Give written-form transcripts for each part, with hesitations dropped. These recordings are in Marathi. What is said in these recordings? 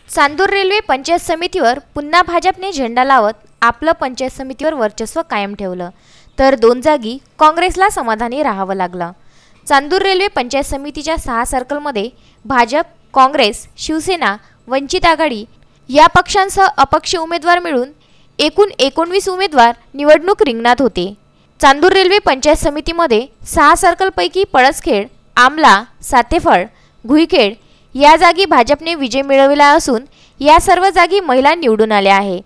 चांदूर रेल्वे पंचायत समितीवर पुन्हा भाजपने झेंडा लावत आपलं पंचायत समितीवर वर्चस्व कायम ठेवलं, तर 2 जागी काँग्रेसला समाधानी राहावं लागलं। चांदूर रेल्वे पंचायत समितीच्या 6 सर्कलमध्ये भाजप, काँग्रेस, शिवसेना, वंचित आघाडी या पक्षांसह अपक्ष उमेदवार मिळून एकूण 19 उमेदवार निवडणूक रिंगणात होते। चांदूर रेल्वे पंचायत समितीमध्ये 6 सर्कलपैकी पळसखेड, आमला, सातेफळ, घुईखेड या जागी भाजपने विजय मिळवला असून या सर्व जागी महिला निवडून आल्या आहे।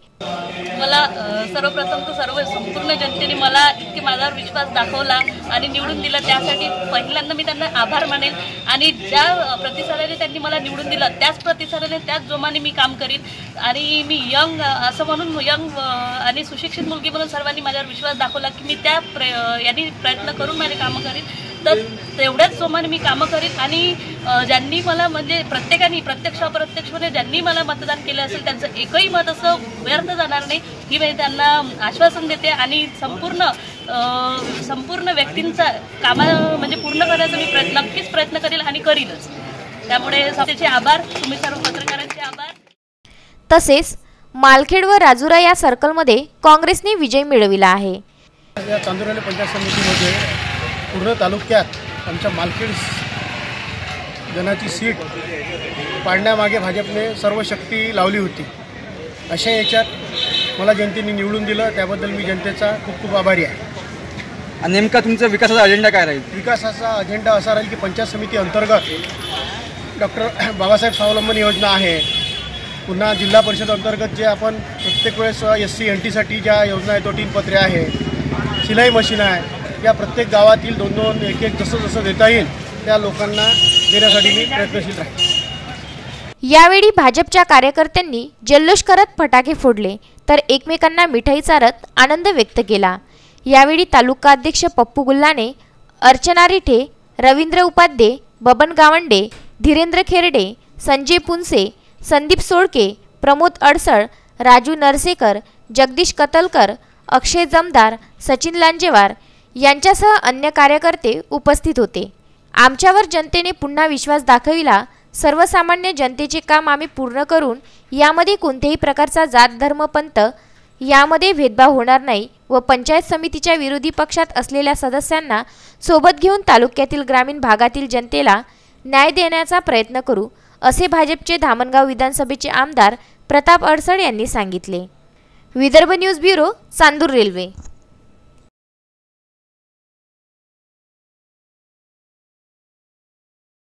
मला सर्वप्रथम तो संपूर्ण जनतेने मला इतके माझ्यावर विश्वास दाखवला आणि निवडून दिलं, त्यासाठी पहिल्यांदा मी त्यांना आभार मानेल। आणि ज्या प्रतिसादाने त्यांनी मला निवडून दिलं त्याच प्रतिसादाने त्याच जोमाने मी काम करीन। आणि मी यंग असं म्हणून यंग आणि सुशिक्षित मुलगी म्हणून सर्वांनी माझ्यावर विश्वास दाखवला की मी त्या यांनी प्रयत्न करून माझे कामं करीन, तर तेवढ्याच जोमाने मी कामं करीन। आणि ज्यांनी मला म्हणजे प्रत्येकाने प्रत्यक्ष अप्रत्यक्षपणे ज्यांनी मला मतदान केलं असेल त्यांचं एकही मत असं व्यर्थ जाणार नाही ही मी त्यांना आश्वासन देते। आणि संपूर्ण व्यक्तींचा कामा म्हणजे पूर्ण करण्याचा मी नक्कीच प्रयत्न करेल आणि करीनच। त्यामुळे त्याचे आभार, तुम्ही सर्व पत्रकारांचे आभार। तसेच मालखेड व राजुरा या सर्कलमध्ये काँग्रेसने विजय मिळविला आहे। या चांदूर रेल्वे पंचायत समितीमध्ये पूर्ण तालुक्यात आमच्या मालखेड जनाची सीट पाडण्यामागे भाजपने सर्व शक्ती लावली होती। अशा याच्यात मला जनतेने निवडून दिलं, त्याबद्दल मी जनतेचा खूप खूप आभारी आहे। आणि नेमका तुमचा विकासाचा अजेंडा काय राहील? विकासाचा अजेंडा असा राहील की पंचायत समिती अंतर्गत डॉक्टर बाबासाहेब स्वावलंबन योजना आहे, पुन्हा जिल्हा परिषद अंतर्गत जे आपण प्रत्येक वेळेस SC NT साठी ज्या योजना आहे, तो 3 पत्रे आहे, सिलाई मशीन आहे, या प्रत्येक गावातील 2-2 1-1 जसं देता येईल त्या लोकांना देण्यासाठी मी प्रयत्नशील राहील। यावेळी भाजपच्या कार्यकर्त्यांनी जल्लोष करत फटाके फोडले तर एकमेकांना मिठाई चारत आनंद व्यक्त केला। यावेळी तालुका अध्यक्ष पप्पू गुल्हाने, अर्चना रिठे, रवींद्र उपाध्ये, बबन गावंडे, धीरेंद्र खेरडे, संजय पुनसे, संदीप सोळके, प्रमोद अडसळ, राजू नरसेकर, जगदीश कतलकर, अक्षय जमदार, सचिन लांजेवार यांच्यासह अन्य कार्यकर्ते उपस्थित होते। आमच्यावर जनतेने पुन्हा विश्वास दाखविला, सर्वसामान्य जनतेचे काम आम्ही पूर्ण करून यामध्ये कोणत्याही प्रकारचा जात धर्म पंथ यामध्ये भेदभाव होणार नाही व पंचायत समितीच्या विरोधी पक्षात असलेल्या सदस्यांना सोबत घेऊन तालुक्यातील ग्रामीण भागातील जनतेला न्याय देण्याचा प्रयत्न करू, असे भाजपचे धामणगाव विधानसभेचे आमदार प्रताप अडसळ यांनी सांगितले। Vidarbha news bureau, Chandur railway.